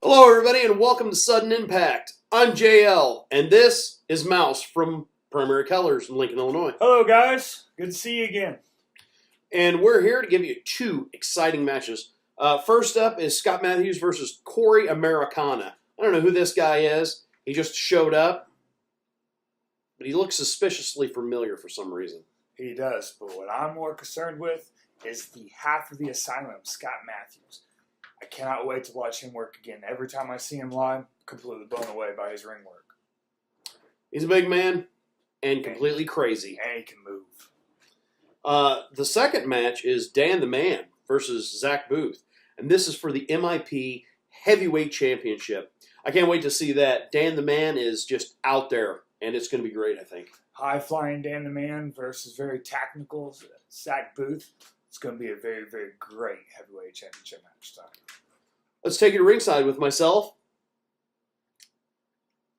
Hello, everybody, and welcome to Sudden Impact. I'm JL, and this is Mouse from Primary Colors in Lincoln, Illinois. Hello, guys. Good to see you again. And we're here to give you two exciting matches. First up is Scott Matthews versus Cory Americana. I don't know who this guy is. He just showed up, but he looks suspiciously familiar for some reason. He does, but what I'm more concerned with is the half of the asylum, Scott Matthews. I cannot wait to watch him work again. Every time I see him live, completely blown away by his ring work. He's a big man and completely crazy. And he can move. The second match is Dan the Man versus Zack Booth. And this is for the MIP Heavyweight Championship. I can't wait to see that. Dan the Man is just out there, and it's going to be great, I think. High-flying Dan the Man versus very technical Zack Booth. It's going to be a very, very great heavyweight championship match time. Let's take it to ringside with myself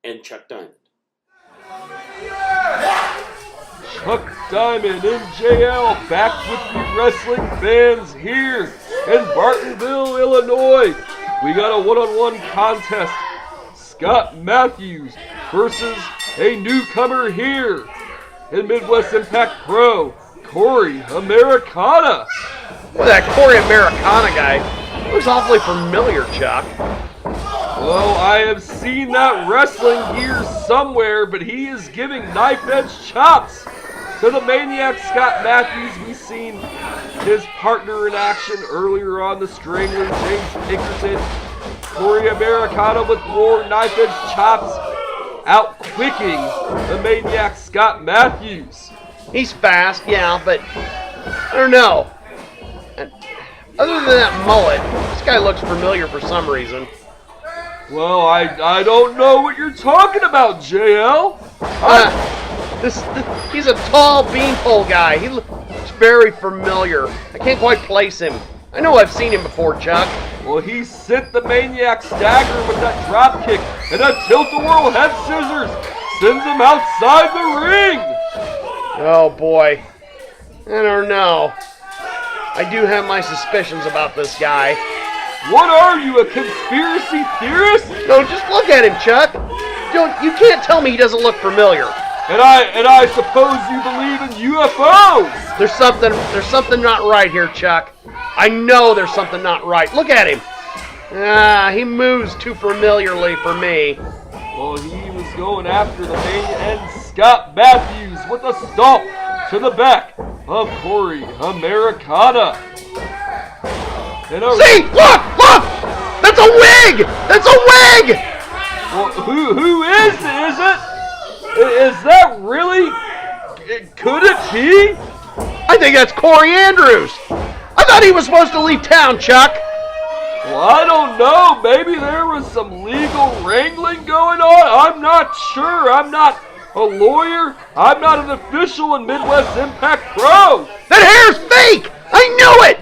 and Chuck Diamond. Chuck Diamond and JL back with the wrestling fans here in Bartonville, Illinois. We got a one-on-one contest. Scott Matthews versus a newcomer here in Midwest Impact Pro, Cory Americana. Boy, that Cory Americana guy looks awfully familiar, Chuck. Well, I have seen that wrestling gear somewhere, but he is giving knife-edge chops to the Maniac Scott Matthews. We've seen his partner in action earlier on, the Strangler, James Pinkerton. Cory Americana with more knife-edge chops, out-quicking the Maniac Scott Matthews. He's fast, yeah, but I don't know. Other than that mullet, this guy looks familiar for some reason. Well, I don't know what you're talking about, JL. He's a tall beanpole guy. He looks very familiar. I can't quite place him. I know I've seen him before, Chuck. Well, he sent the Maniac stagger with that drop kick and a tilt-a-whirl head scissors. Sends him outside the ring. Oh, boy. I don't know. I do have my suspicions about this guy. What are you, a conspiracy theorist? No, just look at him, Chuck. You can't tell me he doesn't look familiar. And I suppose you believe in UFOs. There's something not right here, Chuck. I know there's something not right. Look at him. He moves too familiarly for me. Well, he was going after the main and Scott Matthews with a stomp to the back of Cory Americana. See! Look! That's a wig! That's a wig! Well, who is it? Is that really? Could it be? I think that's Corey Andrews. I thought he was supposed to leave town, Chuck. Well, I don't know. Maybe there was some legal wrangling going on. I'm not sure. I'm not a lawyer. I'm not an official in Midwest Impact Pro. That hair's fake! I knew it!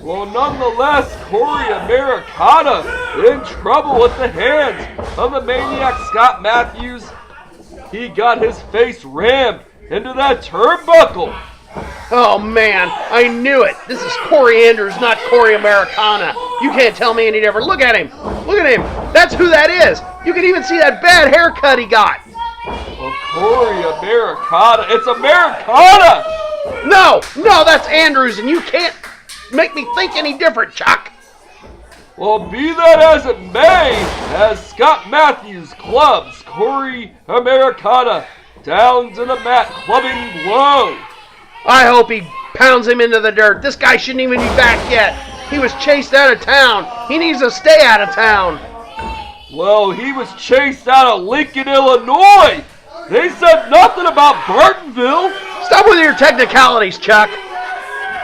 Well, nonetheless, Cory Americana in trouble at the hands of the Maniac Scott Matthews. He got his face rammed into that turnbuckle. Oh, man, I knew it. This is Cory Andrews, not Cory Americana. You can't tell me any different. Look at him. That's who that is. You can even see that bad haircut he got. Well, Cory Americana. It's Americana. No, that's Andrews, and you can't make me think any different, Chuck. Well, be that as it may, as Scott Matthews clubs Cory Americana down to the mat, clubbing low. I hope he pounds him into the dirt. This guy shouldn't even be back yet. He was chased out of town. He needs to stay out of town. Well, he was chased out of Lincoln, Illinois. They said nothing about Bartonville. Stop with your technicalities, Chuck.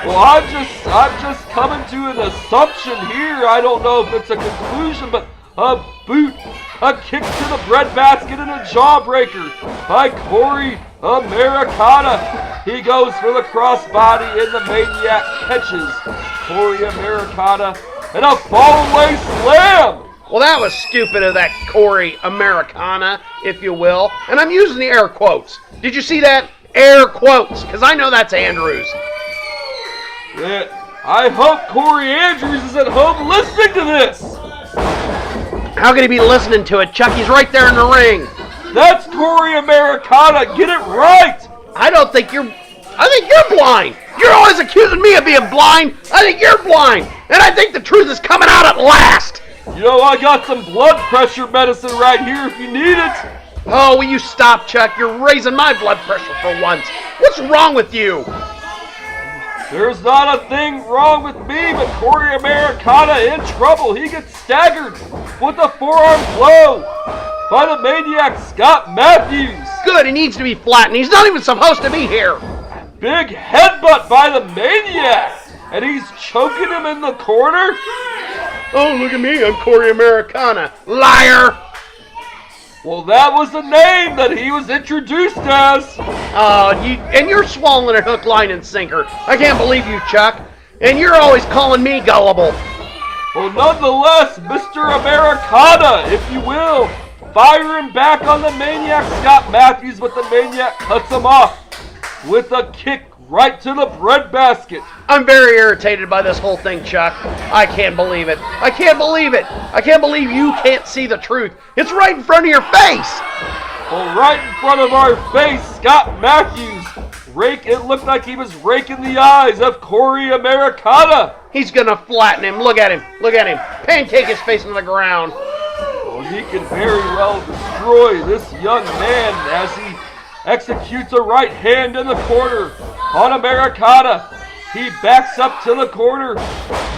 Well, I'm just coming to an assumption here. I don't know if it's a conclusion, but a boot, a kick to the breadbasket, and a jawbreaker by Cory Americana. He goes for the crossbody, and the Maniac catches Cory Americana and a fall-away slam. Well, that was stupid of that Cory Americana, if you will. And I'm using the air quotes. Did you see that? Air quotes, because I know that's Andrews. I hope Cory Andrews is at home listening to this. How could he be listening to it, Chuck? He's right there in the ring. That's Cory Americana. Get it right. I think you're blind. You're always accusing me of being blind. I think you're blind. And I think the truth is coming out at last. You know, I got some blood pressure medicine right here if you need it. Oh, will you stop, Chuck? You're raising my blood pressure for once. What's wrong with you? There's not a thing wrong with me, but Cory Americana in trouble. He gets staggered with a forearm blow by the maniac Scott Matthews. Good, he needs to be flattened. He's not even supposed to be here. Big headbutt by the maniac, and he's choking him in the corner. Oh, look at me, I'm Cory Americana. Liar! Well, that was the name that he was introduced as. And you're swallowing it hook, line, and sinker. I can't believe you, Chuck. And you're always calling me gullible. Well, nonetheless, Mr. Americana, if you will, firing back on the maniac Scott Matthews, but the maniac cuts him off with a kick right to the breadbasket. I'm very irritated by this whole thing, Chuck. I can't believe it. I can't believe it. I can't believe you can't see the truth. It's right in front of your face. Well, right in front of our face, Scott Matthews. It looked like he was raking the eyes of Cory Americana. He's gonna flatten him. Look at him. Look at him. Pancake his face into the ground. Well, he can very well destroy this young man as he executes a right hand in the corner on Americana. He backs up to the corner,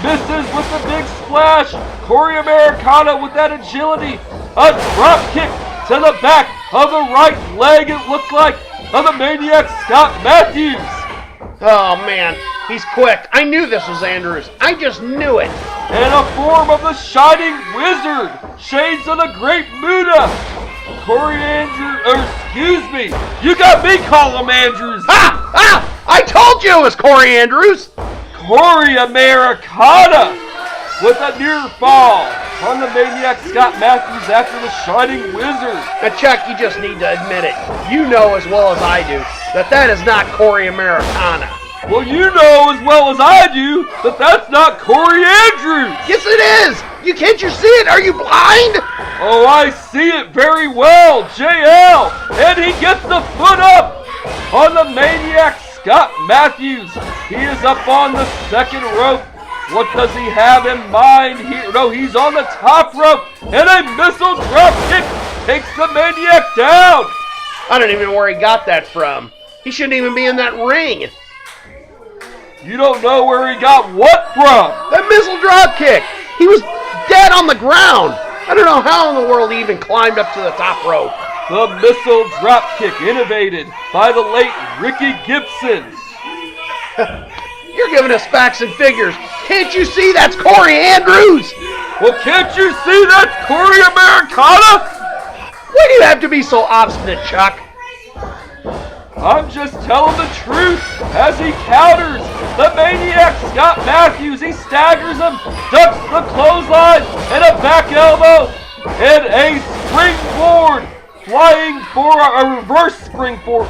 misses with the big splash. Cory Americana with that agility, a drop kick to the back of the right leg, it looked like, of the maniac Scott Matthews. Oh man, he's quick. I knew this was Andrews. I just knew it. And a form of the Shining Wizard, shades of the Great Muda. Cory Andrews, you got me calling him Andrews. I told you it was Cory Andrews. Cory Americana with a near fall on the maniac Scott Matthews after the Shining Wizard. Now, Chuck, you just need to admit it. You know as well as I do that is not Cory Americana. Well, you know as well as I do that that's not Cory Andrews. Yes, it is. Can't you see it? Are you blind? Oh, I see it very well, JL. And he gets the foot up on the maniac Scott Matthews. He is up on the second rope. What does he have in mind here? No, he's on the top rope, and a missile drop kick takes the maniac down. I don't even know where he got that from. He shouldn't even be in that ring. You don't know where he got what from? That missile drop kick. He was dead on the ground. I don't know how in the world he even climbed up to the top rope. The missile drop kick innovated by the late Ricky Gibson. You're giving us facts and figures. Can't you see that's Cory Andrews? Well, can't you see that's Cory Americana? Why do you have to be so obstinate, Chuck? I'm just telling the truth as he counters the maniac Scott Matthews. He staggers him, ducks the clothesline, and a back elbow, and a springboard, flying for a reverse springboard.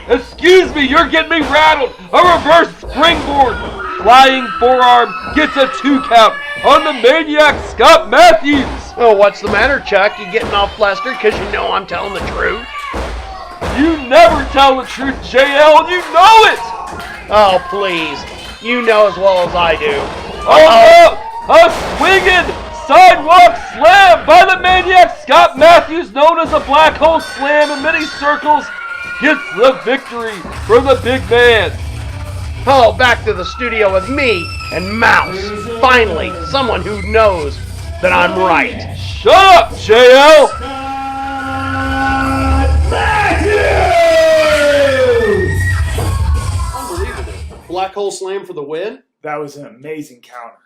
Excuse me, you're getting me rattled. A reverse springboard, flying forearm, gets a 2 count on the maniac Scott Matthews. Oh, what's the matter, Chuck? You getting all flustered because you know I'm telling the truth? You never tell the truth, JL, and you know it! Oh, please. You know as well as I do. Oh no! A swinging sidewalk slam by the maniac Scott Matthews, known as a black hole slam in many circles, gets the victory for the big man. Oh, back to the studio with me and Mouse. Finally, someone who knows that I'm right. Shut up, JL! Unbelievable. Black hole slam for the win. That was an amazing counter.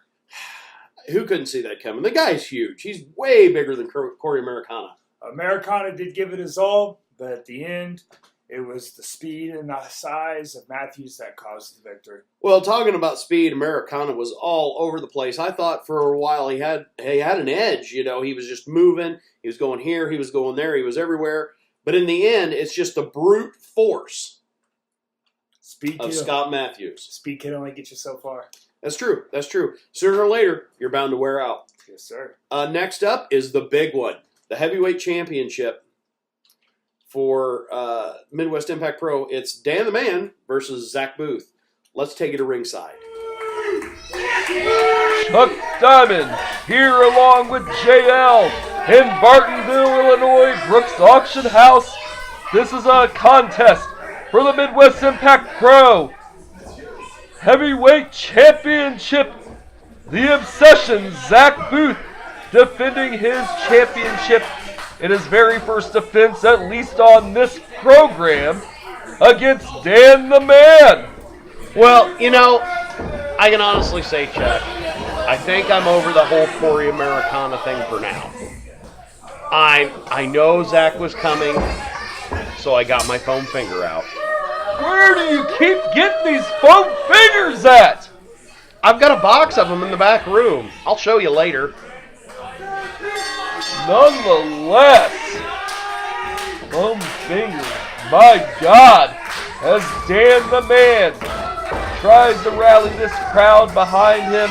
Who couldn't see that coming? The guy's huge. He's way bigger than Cory Americana. Americana did give it his all, but at the end, it was the speed and the size of Matthews that caused the victory. Well, talking about speed, Americana was all over the place. I thought for a while he had an edge. You know, he was just moving. He was going here. He was going there. He was everywhere. But in the end, it's just the brute force Speed of Scott Matthews. Speed can only get you so far. That's true. That's true. Sooner or later, you're bound to wear out. Yes, sir. Next up is the big one, the heavyweight championship for Midwest Impact Pro. It's Dan the Man versus Zack Booth. Let's take it to ringside. Chuck Diamond here along with JL in Bartonville, Illinois, Brooks Auction House. This is a contest for the Midwest Impact Pro Heavyweight Championship. The Obsession, Zack Booth, defending his championship in his very first defense, at least on this program, against Dan the Man. Well, you know, I can honestly say, Chuck, I think I'm over the whole Cory Americana thing for now. I know Zack was coming, so I got my foam finger out. Where do you keep getting these foam fingers at? I've got a box of them in the back room. I'll show you later. Nonetheless, foam fingers, my God, as Dan the Man tries to rally this crowd behind him.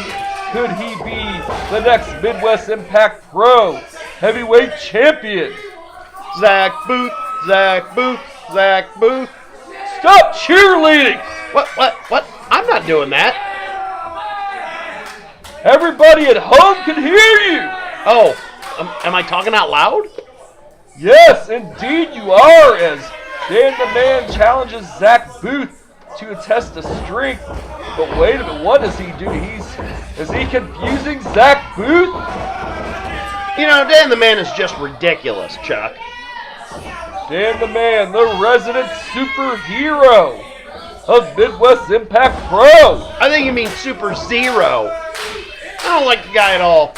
Could he be the next Midwest Impact Pro Heavyweight Champion? Zack Booth, Zack Booth, Zack Booth. Stop cheerleading! What? I'm not doing that. Everybody at home can hear you! Oh, am I talking out loud? Yes, indeed you are, as Dan the Man challenges Zack Booth to a test of strength. But wait a minute, what does he do? Is he confusing Zack Booth? You know, Dan the Man is just ridiculous, Chuck. Dan the Man, the resident superhero of Midwest Impact Pro. I think you mean Super Zero. I don't like the guy at all.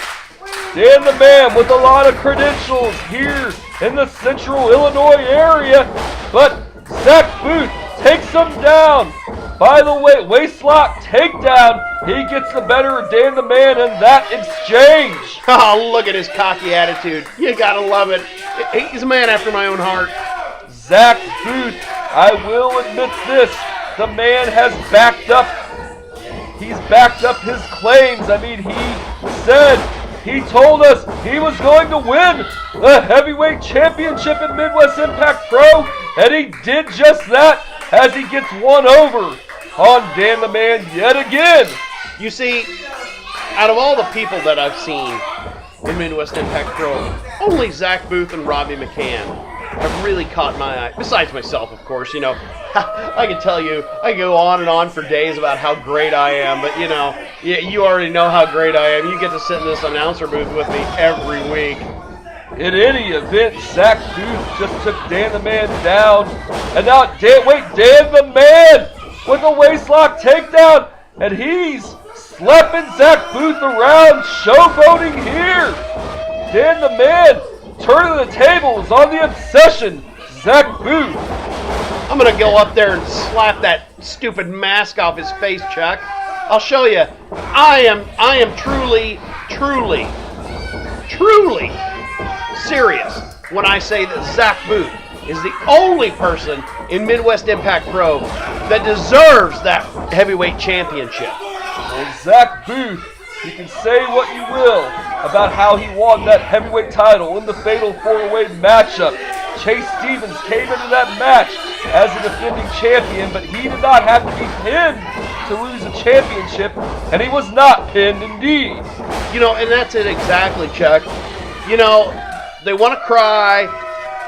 Dan the Man with a lot of credentials here in the central Illinois area. But Zack Booth takes him down. By the way, waistlock takedown. He gets the better of Dan the Man in that exchange. Oh, look at his cocky attitude. You gotta love it. He's a man after my own heart. Zack Booth, I will admit this, the man has backed up. He's backed up his claims. I mean, he told us he was going to win the heavyweight championship in Midwest Impact Pro, and he did just that as he gets one over on Dan the Man yet again. You see, out of all the people that I've seen in Midwest Impact Pro, only Zack Booth and Robbie McCann have really caught my eye. Besides myself, of course, you know. I can tell you, I go on and on for days about how great I am, but you know, you already know how great I am. You get to sit in this announcer booth with me every week. In any event, Zack Booth just took Dan the Man down, and now Dan the Man with a waistlock takedown, and he's slapping Zack Booth around, showboating here. Dan the Man turning the tables on the Obsession, Zack Booth. I'm gonna go up there and slap that stupid mask off his face, Chuck. I'll show you. I am truly serious when I say that Zack Booth is the only person in Midwest Impact Pro that deserves that heavyweight championship. Well, Zack Booth, you can say what you will about how he won that heavyweight title in the Fatal 4-Way matchup. Chase Stevens came into that match as a defending champion, but he did not have to be pinned to lose a championship, and he was not pinned indeed. You know, and that's it exactly, Chuck. You know, they want to cry,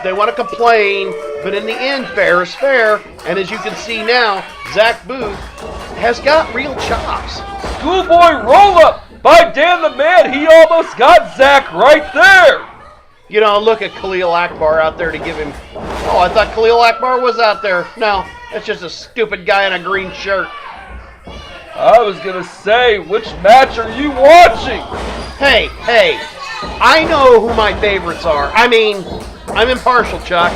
they want to complain, but in the end, fair is fair. And as you can see now, Zack Booth has got real chops. Schoolboy roll-up by Dan the Man. He almost got Zack right there. You know, look at Khalil Akbar out there to give him... Oh, I thought Khalil Akbar was out there. No, that's just a stupid guy in a green shirt. I was going to say, which match are you watching? Hey, I know who my favorites are. I mean, I'm impartial, Chuck.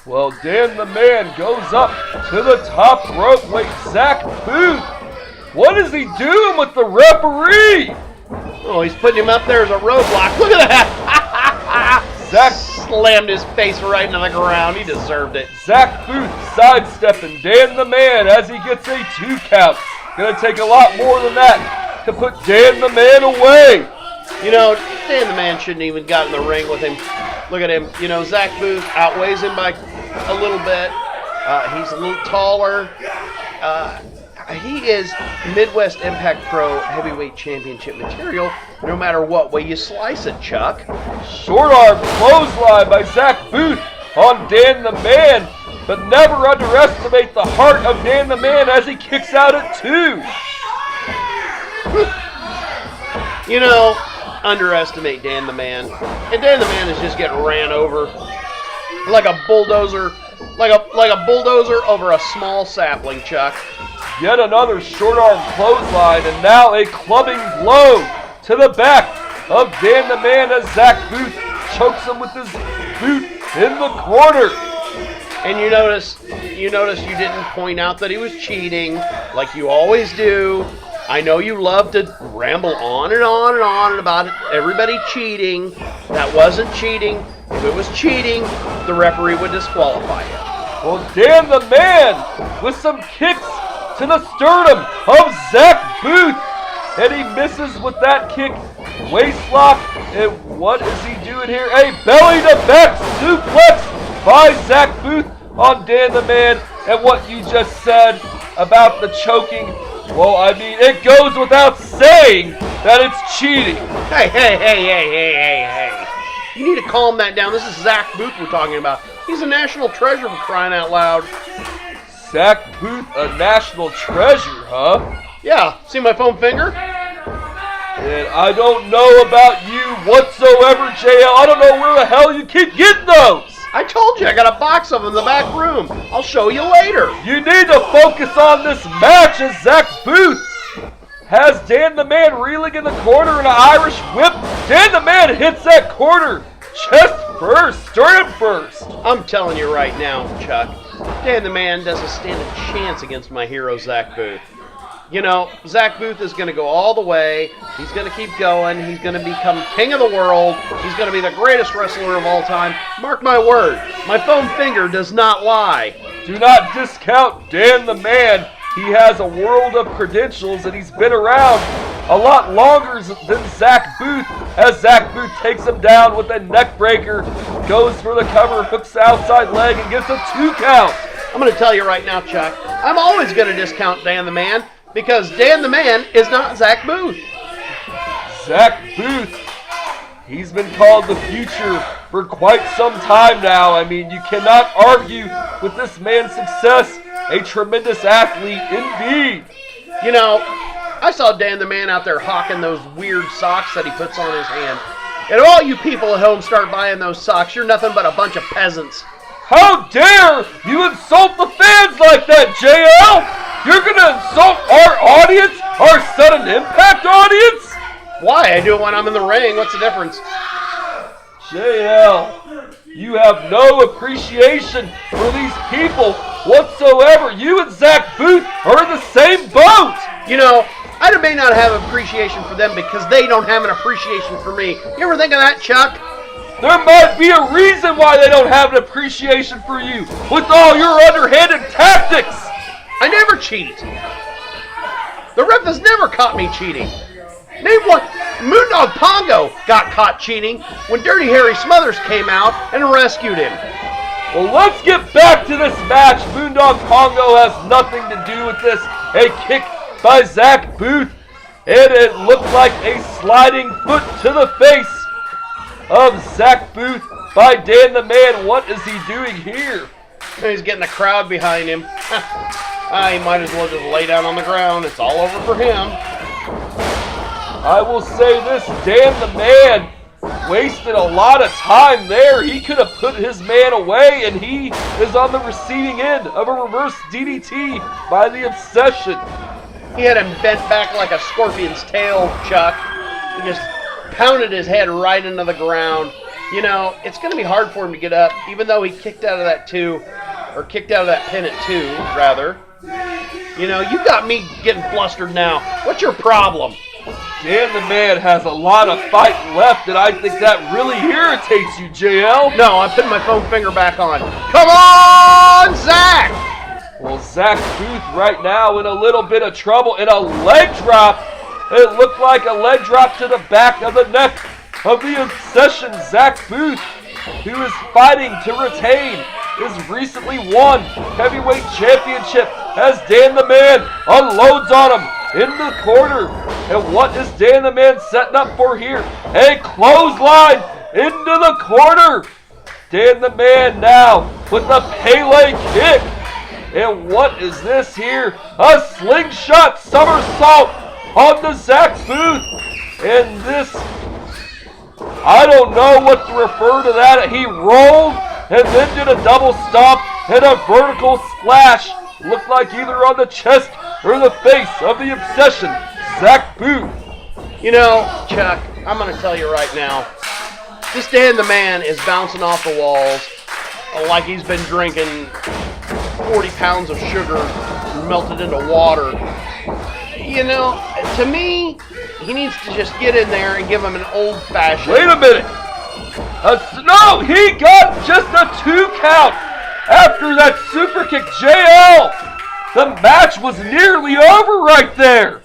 Well, Dan the Man goes up to the top rope. Wait, Zack Booth, what is he doing with the referee? Oh, he's putting him up there as a roadblock. Look at that. Zack slammed his face right into the ground. He deserved it. Zack Booth sidestepping Dan the Man as he gets a 2 count Gonna take a lot more than that to put Dan the Man away. You know, Dan the Man shouldn't even got in the ring with him. Look at him. You know, Zack Booth outweighs him by a little bit. He's a little taller. He is Midwest Impact Pro Heavyweight Championship material, no matter what way you slice it, Chuck. Short arm clothesline by Zack Booth on Dan the Man, but never underestimate the heart of Dan the Man as he kicks out at 2. You know, underestimate Dan the Man. And Dan the Man is just getting ran over like a bulldozer, like a bulldozer over a small sapling, Chuck. Yet another short arm clothesline, and now a clubbing blow to the back of Dan the Man as Zack Booth chokes him with his boot in the corner. And you notice you didn't point out that he was cheating, like you always do. I know you love to ramble on and on and on about everybody cheating. That wasn't cheating. If it was cheating, the referee would disqualify you. Well, Dan the Man with some kicks to the sternum of Zack Booth. And he misses with that kick. Waist lock. And what is he doing here? A belly to back suplex by Zack Booth on Dan the Man. And what you just said about the choking, well, I mean, it goes without saying that it's cheating. Hey. You need to calm that down. This is Zack Booth we're talking about. He's a national treasure for crying out loud. Zack Booth, a national treasure, huh? Yeah, see my foam finger? And I don't know about you whatsoever, JL. I don't know where the hell you keep getting those. I told you, I got a box of them in the back room. I'll show you later. You need to focus on this match as Zack Booth has Dan the Man reeling in the corner in an Irish whip. Dan the Man hits that corner chest first, sternum first. I'm telling you right now, Chuck, Dan the Man doesn't stand a chance against my hero, Zack Booth. You know, Zack Booth is going to go all the way. He's going to keep going. He's going to become king of the world. He's going to be the greatest wrestler of all time. Mark my word, my foam finger does not lie. Do not discount Dan the Man. He has a world of credentials, and he's been around a lot longer than Zack Booth, as Zack Booth takes him down with a neck breaker, goes for the cover, hooks the outside leg, and gets a 2 count. I'm going to tell you right now, Chuck, I'm always going to discount Dan the Man, because Dan the Man is not Zack Booth. Zack Booth, he's been called the future for quite some time now. I mean, you cannot argue with this man's success. A tremendous athlete indeed. You know, I saw Dan the Man out there hawking those weird socks that he puts on his hand. And if all you people at home start buying those socks, you're nothing but a bunch of peasants. How dare you insult the fans like that, JL? You're going to insult our audience, our sudden Impact audience? Why? I do it when I'm in the ring. What's the difference? JL, you have no appreciation for these people whatsoever. You and Zack Booth are in the same boat. You know, I may not have appreciation for them because they don't have an appreciation for me. You ever think of that, Chuck? There might be a reason why they don't have an appreciation for you with all your underhanded tactics. I never cheat. The ref has never caught me cheating. Name one. Moondog Pongo got caught cheating when Dirty Harry Smothers came out and rescued him. Well, let's get back to this match. Moondog Pongo has nothing to do with this. A kick by Zack Booth, and it looked like a sliding foot to the face of Zack Booth by Dan the Man. What is he doing here? He's getting a crowd behind him. He might as well just lay down on the ground. It's all over for him. I will say this, Dan the Man wasted a lot of time there. He could have put his man away, and he is on the receiving end of a reverse DDT by the Obsession. He had him bent back like a scorpion's tail, Chuck. He just pounded his head right into the ground. You know, it's going to be hard for him to get up, even though he kicked out of that kicked out of that pin at 2, rather. You know, you got me getting flustered now. What's your problem? Dan the Man has a lot of fight left, and I think that really irritates you, JL. No, I'm putting my foam finger back on. Come on, Zach! Well, Zack Booth right now in a little bit of trouble, and a leg drop. It looked like a leg drop to the back of the neck of the Obsession. Zack Booth, who is fighting to retain his recently won heavyweight championship, as Dan the Man unloads on him in the corner. And what is Dan the Man setting up for here? A clothesline into the corner. Dan the Man now with the Pele kick. And what is this here? A slingshot somersault on the Zack Booth. And this, I don't know what to refer to that. He rolled and then did a double stomp and a vertical splash. Looked like either on the chest or the face of the Obsession, Zack Booth. You know, Chuck, I'm going to tell you right now, this Dan the Man is bouncing off the walls like he's been drinking 40 pounds of sugar melted into water. You know, to me, he needs to just get in there and give him an old-fashioned... Wait a minute. No, he got just a 2 count after that super kick. JL, the match was nearly over right there.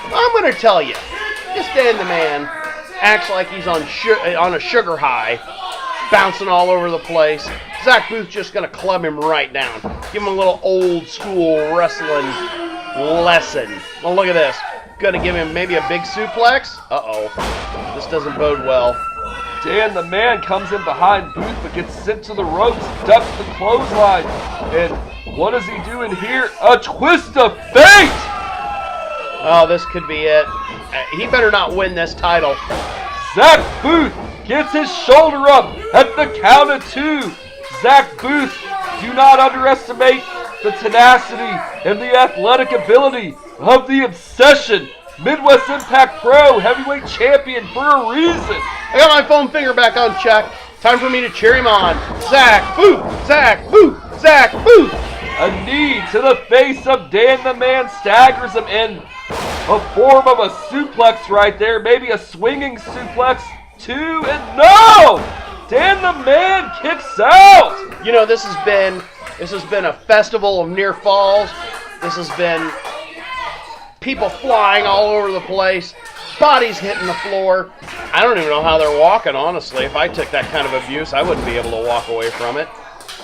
I'm going to tell you, this Dan the Man acts like he's on a sugar high, bouncing all over the place. Zack Booth just going to club him right down. Give him a little old school wrestling lesson. Well, look at this. Going to give him maybe a big suplex. Uh-oh. This doesn't bode well. Dan the Man comes in behind Booth but gets sent to the ropes, ducks the clothesline. And what is he doing here? A twist of fate! Oh, this could be it. He better not win this title. Zack Booth gets his shoulder up at the count of 2. Zack Booth, do not underestimate the tenacity and the athletic ability of the Obsession. Midwest Impact Pro Heavyweight Champion for a reason. I got my foam finger back on, Chuck. Time for me to cheer him on. Zack Booth! Zack Booth! Zack Booth! A knee to the face of Dan the Man staggers him in a form of a suplex right there. Maybe a swinging suplex too. And no! Dan the Man kicks out. You know, this has been a festival of near falls. This has been people flying all over the place, bodies hitting the floor. I don't even know how they're walking, honestly. If I took that kind of abuse, I wouldn't be able to walk away from it.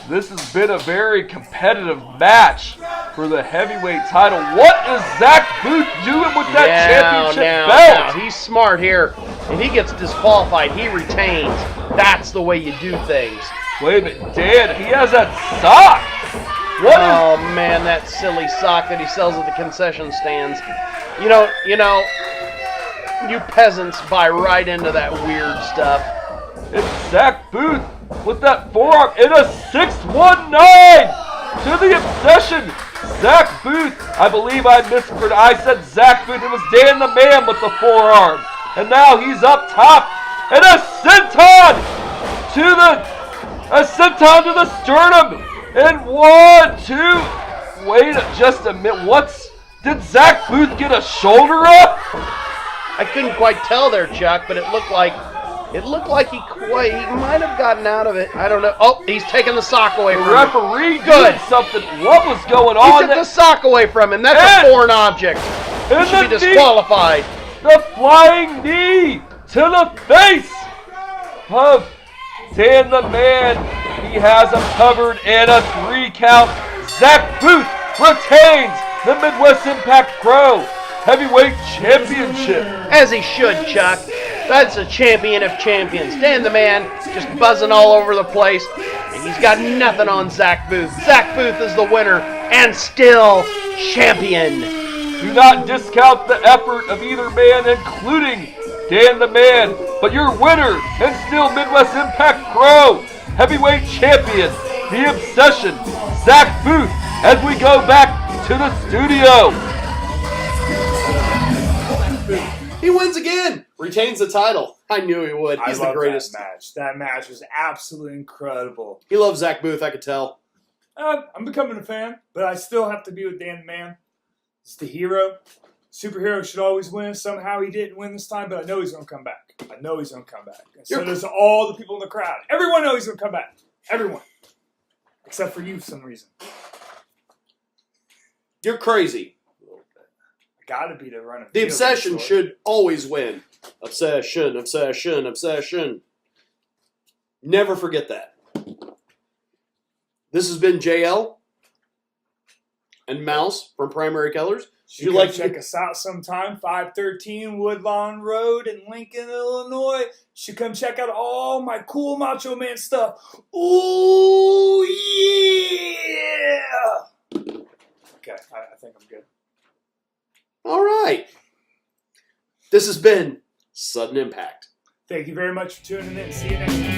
This has been a very competitive match for the heavyweight title. What is Zack Booth doing with that championship belt? Now, he's smart here. If he gets disqualified, he retains. That's the way you do things. Wait a minute, Dan, he has that sock. Oh man, that silly sock that he sells at the concession stands. You know, you peasants buy right into that weird stuff. It's Zack Booth with that forearm in a 619 to the Obsession. Zack Booth, I believe I mispronounced. I said Zack Booth. It was Dan the Man with the forearm. And now he's up top. And a senton to the sternum. And 1, 2. Wait just a minute. Did Zack Booth get a shoulder up? I couldn't quite tell there, Chuck, but it looked like he might have gotten out of it. I don't know. Oh, he's taking the sock away from him. The referee did something. What was going on? He took the sock away from him. That's a foreign object. He should be disqualified. The flying knee to the face of Dan the Man. He has him covered in a 3 count. Zack Booth retains the Midwest Impact Pro Heavyweight Championship. As he should, Chuck. That's a champion of champions. Dan the Man just buzzing all over the place. And he's got nothing on Zack Booth. Zack Booth is the winner and still champion. Do not discount the effort of either man, including Dan the Man. But your winner and still Midwest Impact Pro Heavyweight Champion, the Obsession, Zack Booth, as we go back to the studio. He wins again. Retains the title. I knew he would. He's the greatest. That match was absolutely incredible. He loves Zack Booth, I could tell. I'm becoming a fan, but I still have to be with Dan the Man. He's the hero. Superhero should always win. Somehow he didn't win this time, but I know he's going to come back. And so does all the people in the crowd. Everyone knows he's going to come back. Everyone. Except for you, for some reason. You're crazy. I gotta be to run a The video obsession game store. should always win. Obsession, obsession, obsession. Never forget that. This has been JL and Mouse from Primary Colors. You You can like check us out sometime, 513 Woodlawn Road in Lincoln, Illinois. You should come check out all my cool Macho Man stuff. Ooh, yeah! Okay, I think I'm good. All right. This has been Sudden Impact. Thank you very much for tuning in. See you next week.